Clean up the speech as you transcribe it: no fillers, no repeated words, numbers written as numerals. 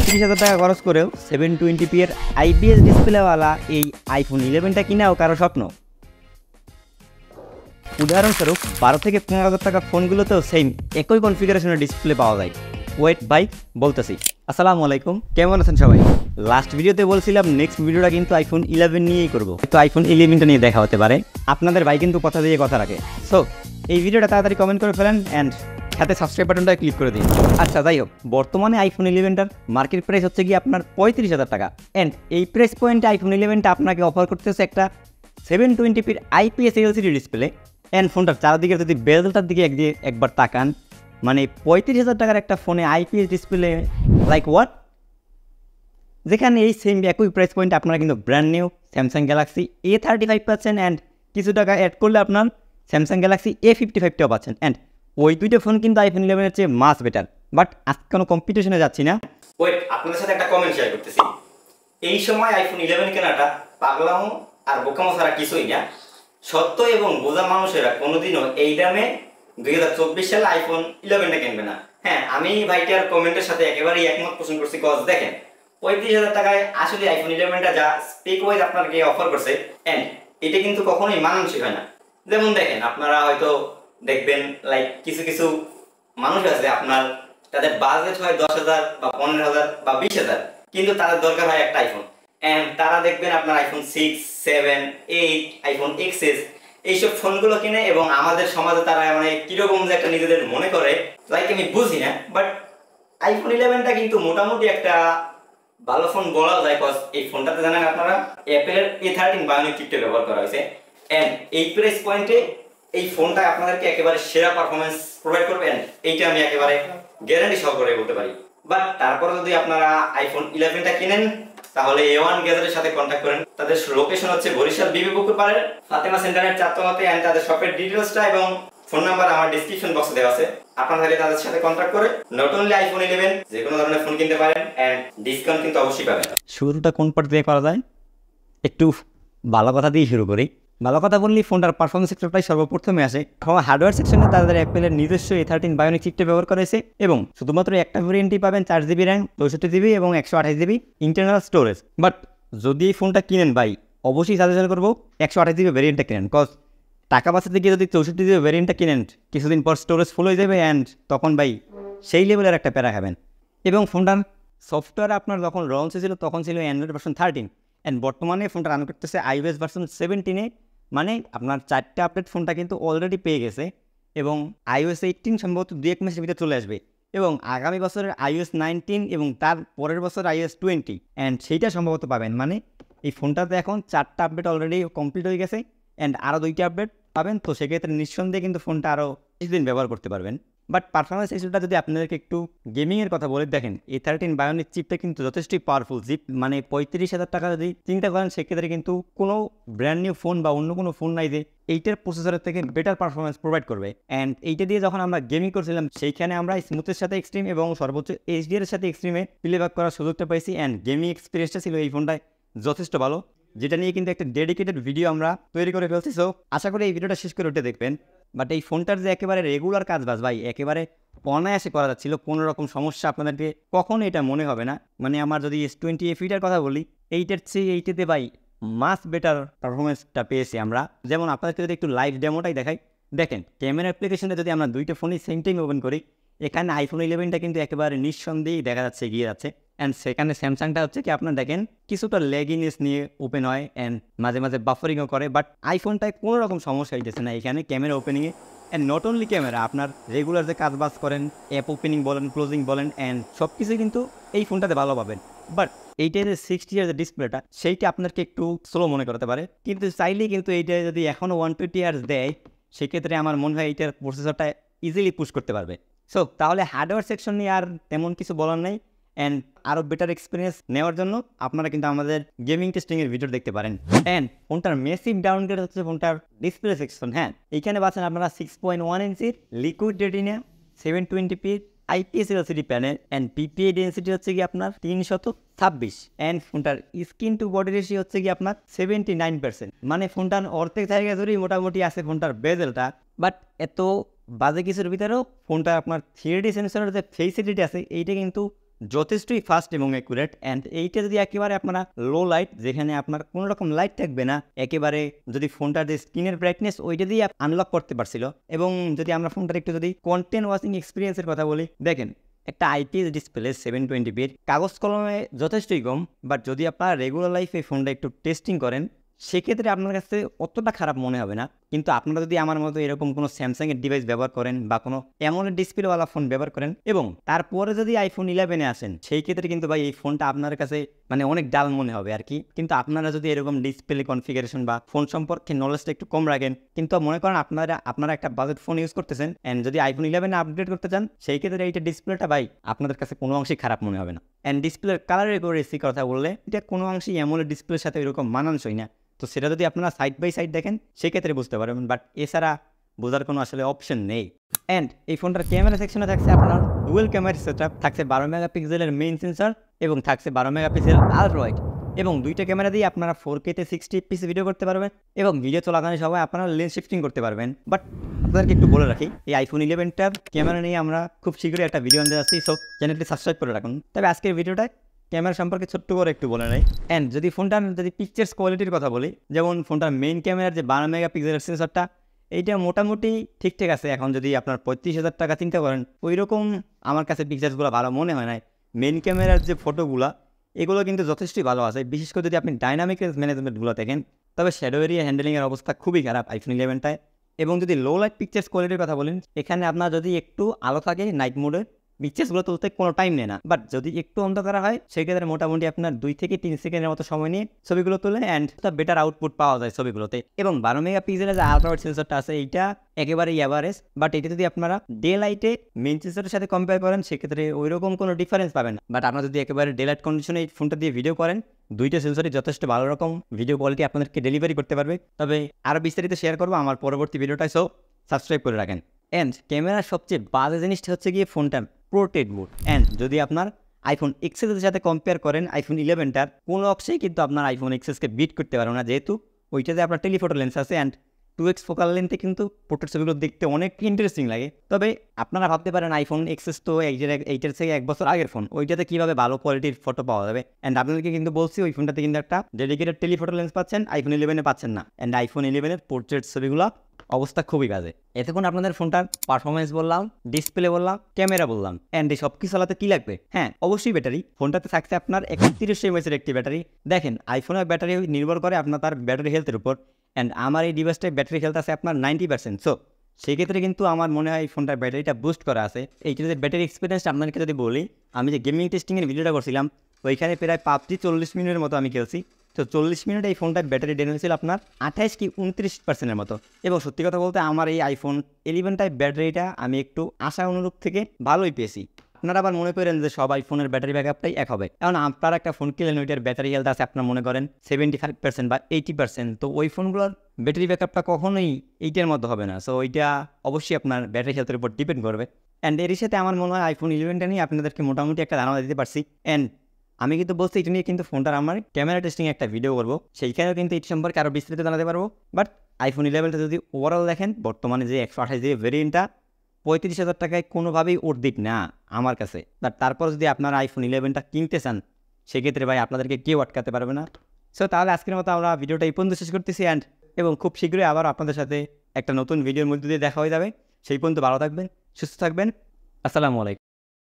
35,000 টাকা খরচ করেও 720p এর আইপিএস ডিসপ্লেওয়ালা এই আইফোন 11টা কিনাও কারো স্বপ্ন। উদাহরণস্বরূপ 12 থেকে 15,000 টাকা ফোনগুলোতেও সেম একই কনফিগারেশনের ডিসপ্লে পাওয়া যায়। ওয়েট ভাই বলতেছি। আসসালামু আলাইকুম, কেমন আছেন সবাই? লাস্ট ভিডিওতে বলছিলাম নেক্সট ভিডিওটা কিন্তু আইফোন 11 নিয়েই করবো, তো আইফোন 11টা নিয়ে দেখা হতে পারে। আপনাদের ভাই কিন্তু কথা দিয়ে কথা রাখে। সো এই ভিডিওটা তাড়াতাড়ি কমেন্ট করে ফেলেন অ্যান্ড সাথে সাবস্ক্রাইব বাটনটা ক্লিক করে দিন। আচ্ছা যাই হোক, বর্তমানে আইফোন 11টার মার্কেট প্রাইস হচ্ছে কি আপনার 35,000 টাকা অ্যান্ড এই প্রাইস পয়েন্টে আইফোন 11টা আপনাকে অফার করতেছে একটা 720p IPS LCD display and ফোনটার চারদিকে যদি বেজেলটার দিকে একবার তাকান, মানে 35,000 টাকার একটা ফোনে আইপিএস ডিসপ্লে লাইক হোয়াট, যেখানে এই সেম একই প্রাইস পয়েন্টে আপনারা কিন্তু brand new Samsung Galaxy A35 পাচ্ছেন অ্যান্ড কিছু টাকা অ্যাড করলে আপনার স্যামসাং গ্যালাক্সি A55টাও পাচ্ছেন অ্যান্ড ওই দুইটা ফোন কিন্তু আইফোন 11-এর চেয়ে মাস বেটার। বাট আজকে কোনো কম্পিটিশনে যাচ্ছি না। ওয়েট, আপনাদের সাথে একটা কমেন্ট শেয়ার করতেছি। এই সময় আইফোন 11 কেনাটা পাগলামো আর বোকামো ছাড়া কিছুই না। সত্য এবং বোঝা মানুষেরা কোনোদিনও এই দামে 2024 সালে আইফোন 11টা কিনবে না। হ্যাঁ, আমি ভাইটার কমেন্টের সাথে একেবারেই একমত পোষণ করছি। কজ দেখেন, 35,000 টাকায় আসলে আইফোন 11টা যা স্পেক ওয়াইজ আপনাকে অফার করছে অ্যান্ড এটা কিন্তু কখনোই মানানসই হয় না। যেমন দেখেন, আপনারা হয়তো দেখবেন লাইক কিছু কিছু মানুষ আছে আপনার তাদের বাজেট হয় 10,000 বা 15,000 বা 20,000, কিন্তু তাদের দরকার হয় একটা আইফোন অ্যান্ড তারা দেখবেন আপনার আইফোন 6, 7, 8, আইফোন XS এইসব ফোনগুলো কিনে এবং আমাদের সমাজে তারা মানে কিরকম যে একটা নিজেদের মনে করে লাইক আমি বুঝি না। বাট আইফোন 11টা কিন্তু মোটামুটি একটা ভালো ফোন বলা যায়। কজ এই ফোনটাতে জানেন আপনারা অ্যাপেলের A13 বায়োনিক চিপটা ব্যবহার করা হয়েছে অ্যান্ড এই প্রাইস পয়েন্টে এই ফোনটা আপনাদেরকে একেবারে সেরা পারফরমেন্স প্রোভাইড করবে অ্যান্ড এইটা আমি একেবারে গ্যারান্টি সহকারে বলতে পারি। বাট তারপরে যদি আপনারা আইফোন 11টা কিনেন তাহলে A1 গ্যাজেটের সাথে কন্ট্যাক্ট করেন। তাদের লোকেশন হচ্ছে বরিশাল বিবি পুকুর পাড়ের ফাতেমা সেন্টারের 4 তলাতে অ্যান্ড তাদের শপের ডিটেইলসটা এবং ফোন নাম্বার আমার ডেসক্রিপশন বক্সে দেওয়া আছে। আপনারা তাদের সাথে কন্ট্যাক্ট করে নট অনলি আইফোন 11 যে কোনো ধরনের ফোন কিনতে পারেন অ্যান্ড ডিসকাউন্ট কিন্তু অবশ্যই পাবেন। শুরুটা কোন পার্ট দিয়ে করা যায়? একটু ভালো কথা দিয়ে শুরু করি। ভালো কথা বললে ফোনটার পারফরমেন্স সেক্টরটাই সর্বপ্রথমে আসে। হার্ডওয়্যার সেকশনে তাদের অ্যাপেলের নিজস্ব A13 বায়োনিক চিপটা ব্যবহার করেছে এবং শুধুমাত্র একটা ভেরিয়েন্টই পাবেন 4GB র্যাম, 64GB এবং 128GB ইন্টারনাল স্টোরেজ। বাট যদি এই ফোনটা কিনেন ভাই, অবশ্যই সাজেশন করবো 128GB ভেরিয়েন্টটা কিনেন। কজ টাকা বাঁচাতে গিয়ে যদি 64GB ভেরিয়েন্টটা কিনেন কিছুদিন পর স্টোরেজ ফুল হয়ে যাবে অ্যান্ড তখন ভাই সেই লেভেলের একটা প্যারা খাবেন। এবং ফোনটার সফটওয়্যার আপনার যখন লঞ্চ হয়েছিল তখন ছিল অ্যান্ড্রয়েড ভার্সন 13 অ্যান্ড বর্তমানে ফোনটা রান করতেছে iOS ভার্সন 17-এ। মানে আপনার 4টে আপডেট ফোনটা কিন্তু অলরেডি পেয়ে গেছে এবং iOS 18 সম্ভবত 2-1 মাসের ভিতরে চলে আসবে এবং আগামী বছরের iOS 19 এবং তার পরের বছর iOS 20 অ্যান্ড সেইটা সম্ভবত পাবেন। মানে এই ফোনটাতে এখন 4টা আপডেট অলরেডি কমপ্লিট হয়ে গেছে অ্যান্ড আরও 2টা আপডেট পাবেন। তো সেক্ষেত্রে নিঃসন্দেহে কিন্তু ফোনটা আরও কিছুদিন ব্যবহার করতে পারবেন। বাট পারফরমেন্স ইস্যুটা যদি আপনাদেরকে একটু গেমিংয়ের কথা বলে দেখেন, A13 বায়োনিক চিপটা কিন্তু যথেষ্টই পাওয়ারফুল চিপ। মানে 35,000 টাকা যদি চিন্তা করেন সেক্ষেত্রে কিন্তু কোনো ব্র্যান্ড নিউ ফোন বা অন্য কোনো ফোন নাই যে এইটার প্রসেসরের থেকে বেটার পারফরমেন্স প্রোভাইড করবে। অ্যান্ড এইটা দিয়ে যখন আমরা গেমিং করছিলাম সেইখানে আমরা স্মুথের সাথে এক্সট্রিম এবং সর্বোচ্চ HDR এর সাথে এক্সট্রিমে প্লেব্যাক করার সুযোগটা পাইছি অ্যান্ড গেমিং এক্সপিরিয়েন্সটা ছিল এই ফোনটায় যথেষ্ট ভালো, যেটা নিয়ে কিন্তু একটা ডেডিকেটেড ভিডিও আমরা তৈরি করে ফেলছি। সো আশা করি এই ভিডিওটা শেষ করে উঠে দেখবেন। বাট এই ফোনটার যে একেবারে রেগুলার কাজ বাজ ভাই একেবারে অনায়াসে করা যাচ্ছিল, কোনো রকম সমস্যা আপনাদেরকে কখনো এটা মনে হবে না। মানে আমার যদি S20 ফিটার কথা বলি, এইটার চেয়ে এইটাতে ভাই মাস বেটার পারফরমেন্সটা পেয়েছি আমরা। যেমন আপনাদেরকে যদি একটু লাইভ ডেমোটাই দেখাই, দেখেন ক্যামেরা অ্যাপ্লিকেশনটা যদি আমরা দুইটা ফোনই সেম টাইম ওপেন করি, এখানে আইফোন 11টা কিন্তু একেবারে নিঃসন্দেহেই দেখা যাচ্ছে এগিয়ে যাচ্ছে অ্যান্ড সেখানে স্যামসাংটা হচ্ছে কি আপনার দেখেন কিছুটা ল্যাগিনেস নিয়ে ওপেন হয় অ্যান্ড মাঝে মাঝে বাফারিংও করে। বাট আইফোনটায় কোনো রকম সমস্যা হইতেছে না এখানে ক্যামেরা ওপেনিংয়ে অ্যান্ড নট অনলি ক্যামেরা, আপনার রেগুলার যে কাজবাজ করেন অ্যাপ ওপেনিং বলেন, ক্লোজিং বলেন অ্যান্ড সব কিছুই কিন্তু এই ফোনটাতে ভালো পাবেন। বাট এইটার যে 60Hz যে ডিসপ্লেটা সেইটা আপনাকে একটু স্লো মনে করতে পারে, কিন্তু চাইলেই কিন্তু এইটা যদি এখনও 120Hz দেয় সেক্ষেত্রে আমার মনে হয় এইটার প্রসেসরটা ইজিলি পুশ করতে পারবে। সো তাহলে হার্ডওয়্যার সেকশন নিয়ে আর তেমন কিছু বলার নেই অ্যান্ড আরও বেটার এক্সপিরিয়েন্স নেওয়ার জন্য আপনারা কিন্তু আমাদের গেমিং টেস্টিংয়ের ভিডিও দেখতে পারেন। অ্যান্ড ফোনটার মেসিভ ডাউনগ্রেড হচ্ছে ফোনটার ডিসপ্লে সেকশন। হ্যাঁ, এইখানে পাচ্ছেন আপনারা 6.1 ইঞ্চির liquid retina 720p IPS LCD panel and PPA density হচ্ছে কি আপনার 326 অ্যান্ড ফোনটার স্ক্রিন টু বডি রেশিও হচ্ছে কি আপনার 79%। মানে ফোনটার অর্ধেক জায়গা ধরেই মোটামুটি আছে ফোনটার বেজেলটা। বাট এত বাজে কিছুর ভিতরেও ফোনটা আপনার 3D সেন্সরের যে ফেসিলিটি আছে এইটা কিন্তু যথেষ্টই ফাস্ট এবং অ্যাকুরেট। অ্যান্ড এইটা যদি একেবারে আপনারা লো লাইট, যেখানে আপনার কোনো রকম লাইট থাকবে না, একেবারে যদি ফোনটার যে স্ক্রিনের ব্রাইটনেস ওইটা দিয়ে আনলক করতে পারছিল। এবং যদি আমরা ফোনটার একটু যদি কন্টেন্ট ওয়াচিং এক্সপিরিয়েন্সের কথা বলি, দেখেন একটা আইপিএস ডিসপ্লে 720p, কাগজ কলমে যথেষ্টই কম। বাট যদি আপনারা রেগুলার লাইফে ফোনটা একটু টেস্টিং করেন, সেক্ষেত্রে আপনার কাছে অতটা খারাপ মনে হবে না। কিন্তু আপনারা যদি আমার মতো এরকম কোনো স্যামসাংয়ের ডিভাইস ব্যবহার করেন বা কোনো অ্যামোলেড ডিসপ্লেওয়ালা ফোন ব্যবহার করেন এবং তারপরে যদি আইফোন 11-এ আসেন, সেই ক্ষেত্রে কিন্তু ভাই এই ফোনটা আপনার কাছে মানে অনেক ডাল মনে হবে আর কি। কিন্তু আপনারা যদি এরকম ডিসপ্লে কনফিগারেশন বা ফোন সম্পর্কে নলেজটা একটু কম রাখেন, কিন্তু মনে করেন আপনারা একটা বাজেট ফোন ইউজ করতেছেন অ্যান্ড যদি আইফোন 11-এ আপগ্রেড করতে চান, সেই ক্ষেত্রে এইটা ডিসপ্লেটা ভাই আপনাদের কাছে কোনো অংশেই খারাপ মনে হবে না। অ্যান্ড ডিসপ্লের কালারের রেসি কথা বললে, এটা কোনো অংশেই অ্যামোলেড ডিসপ্লের সাথে এরকম মানানসই না। তো সেটা যদি আপনারা সাইড বাই সাইড দেখেন, সেক্ষেত্রে বুঝতে পারবেন। বাট এছাড়া বোঝার কোনো আসলে অপশন নেই। অ্যান্ড এই ফোনটার ক্যামেরা সেকশনে থাকছে আপনার ডুয়েল ক্যামেরা সেটআপ, থাকছে 12 মেগাপিক্সেলের মেইন সেন্সর এবং থাকছে 12 মেগাপিক্সেল আলট্রা ওয়াইড। এবং দুইটা ক্যামেরা দিয়ে আপনারা 4K-তে 60 fps ভিডিও করতে পারবেন এবং ভিডিও চলাকালীন সময় আপনারা লেন্স শিফটিং করতে পারবেন। বাট আপনাদেরকে একটু বলে রাখি, এই আইফোন 11টার ক্যামেরা নিয়ে আমরা খুব শীঘ্রই একটা ভিডিও আনতে যাচ্ছি, সো চ্যানেলটি সাবস্ক্রাইব করে রাখুন। তবে আজকের ভিডিওটায় ক্যামেরা সম্পর্কে ছোট্ট করে একটু বলে নেই। অ্যান্ড যদি ফোনটার যদি পিকচার্স কোয়ালিটির কথা বলি, যেমন ফোনটার মেইন ক্যামেরার যে 12 মেগাপিক্সেলের সেন্সরটা, এইটা মোটামুটি ঠিকঠাক আছে। এখন যদি আপনার 35,000 টাকা চিন্তা করেন, ওই রকম আমার কাছে পিকচার্সগুলো ভালো মনে হয় না। মেইন ক্যামেরার যে ফটোগুলো, এগুলো কিন্তু যথেষ্টই ভালো আছে, বিশেষ করে যদি আপনি ডাইনামিক রেঞ্জ ম্যানেজমেন্টগুলো দেখেন। তবে শ্যাডো এরিয়া হ্যান্ডেলিংয়ের অবস্থা খুবই খারাপ আইফোন 11টায়। এবং যদি লো লাইট পিকচার্স কোয়ালিটির কথা বলেন, এখানে আপনার যদি একটু আলো থাকে নাইট মোডে, পিকচার্সগুলো তুলতে কোনো টাইম নেয় না। বাট যদি একটু অন্ধকার হয়, সেক্ষেত্রে মোটামুটি আপনার 2 থেকে 3 সেকেন্ডের মতো সময় নিয়ে ছবিগুলো তুলে অ্যান্ড বেটার আউটপুট পাওয়া যায় ছবিগুলোতে। এবং 12 মেগাপিক্সেলের যে আলট্রা ওয়াইড সেন্সরটা আছে, এইটা একেবারেই অ্যাভারেজ। বাট এটা যদি আপনারা ডে লাইটে মেইন সেন্সরের সাথে কম্পেয়ার করেন, সেক্ষেত্রে ওই রকম কোনো ডিফারেন্স পাবেন না। বাট আপনারা যদি একেবারে ডে লাইট কন্ডিশনে এই ফোনটা দিয়ে ভিডিও করেন, দুইটা সেন্সরই যথেষ্ট ভালো রকম ভিডিও কোয়ালিটি আপনাদেরকে ডেলিভারি করতে পারবে। তবে আরও বিস্তারিত শেয়ার করবো আমার পরবর্তী ভিডিওটায়, সো সাবস্ক্রাইব করে রাখেন। অ্যান্ড ক্যামেরার সবচেয়ে বাজে জিনিসটা হচ্ছে গিয়ে ফোনটার পোর্ট্রেট মোড। অ্যান্ড যদি আপনার আইফোন এক্সেসের সাথে কম্পেয়ার করেন, আইফোন 11টার কোনো অংশেই কিন্তু আপনার আইফোন এক্সেসকে বিট করতে পারবে না, যেহেতু ওইটাতে আপনার টেলিফোটো লেন্স আছে অ্যান্ড 2x ফোকাল লেন্থে কিন্তু পোর্ট্রেট ছবিগুলো দেখতে অনেক ইন্টারেস্টিং লাগে। তবে আপনারা ভাবতে পারেন আইফোন এক্সেস তো এইটার থেকে 1 বছর আগের ফোন, ওইটাতে কীভাবে ভালো কোয়ালিটির ফটো পাওয়া যাবে। অ্যান্ড আপনাদেরকে কিন্তু বলছি, ওই ফোনটাতে কিন্তু একটা ডেডিকেটেড টেলিফোটো লেন্স পাচ্ছেন, আইফোন 11-এ পাচ্ছেন না। অ্যান্ড আইফোন 11-এর পোর্ট্রেট ছবিগুলো অবস্থা খুবই বাজে। এতক্ষণ আপনাদের ফোনটার পারফরমেন্স বললাম, ডিসপ্লে বললাম, ক্যামেরা বললাম, অ্যান্ড এই সব কিছু চালাতে কী লাগবে? হ্যাঁ, অবশ্যই ব্যাটারি। ফোনটাতে থাকছে আপনার 3100 mAh একটি ব্যাটারি। দেখেন, আইফোনের ব্যাটারি নির্ভর করে আপনার তার ব্যাটারি হেলথের উপর। অ্যান্ড আমার এই ডিভাইসটায় ব্যাটারি হেলথ আছে আপনার 90%। সো সেক্ষেত্রে কিন্তু আমার মনে হয় এই ফোনটার ব্যাটারিটা বুস্ট করা আছে। এইটা যে ব্যাটারি এক্সপিরিয়েন্সটা আপনাদেরকে যদি বলি, আমি যে গেমিং টেস্টিংয়ের ভিডিওটা করছিলাম, ওইখানে প্রায় পাবজি 40 মিনিটের মতো আমি খেলছি। তো 40 মিনিটে এই ফোনটার ব্যাটারি ড্রেন হয়েছিল আপনার 28 কি 29%-এর মতো। এবং সত্যি কথা বলতে আমার এই আইফোন 11টায় ব্যাটারিটা আমি একটু আশা অনুরূপ থেকে ভালোই পেয়েছি। আপনারা আবার মনে করেন যে সব আইফোনের ব্যাটারি ব্যাকআপটাই এক হবে, কারণ আপনারা একটা ফোন কিনলেন, ওইটার ব্যাটারি হেলথ আছে আপনার মনে করেন 75% বা 80%। তো ওই ফোনগুলোর ব্যাটারি ব্যাকআপটা কখনোই এইটার মতো হবে না। সো ওইটা অবশ্যই আপনার ব্যাটারি হেলথের উপর ডিপেন্ড করবে। অ্যান্ড এর সাথে আমার মনে হয় আইফোন 11টা নিয়ে আপনাদেরকে মোটামুটি একটা ধারণা দিতে পারছি। অ্যান্ড আমি কিন্তু বলছি এটা নিয়ে কিন্তু ফোনটার আমার ক্যামেরা টেস্টিং একটা ভিডিও করবো, সেইখানেও কিন্তু এটি সম্পর্কে আরও বিস্তারিত জানাতে পারবো। বাট আইফোন 11টা যদি ওভারঅল দেখেন, বর্তমানে যে 128 GB ভেরিয়েন্টটা 35,000 টাকায় কোনোভাবেই উর্দিক না আমার কাছে। বাট তারপর যদি আপনারা আইফোন 11টা কিনতে চান, সেক্ষেত্রে ভাই আপনাদেরকে কেউ আটকাতে পারবে না। সো তাহলে আজকের মতো আমরা ভিডিওটা এই পর্যন্ত শেষ করতেছি। অ্যান্ড এবং খুব শীঘ্রই আবার আপনাদের সাথে একটা নতুন ভিডিওর মধ্যে দিয়ে দেখা হয়ে যাবে। সেই পর্যন্ত ভালো থাকবেন, সুস্থ থাকবেন। আসসালামু আলাইকুম।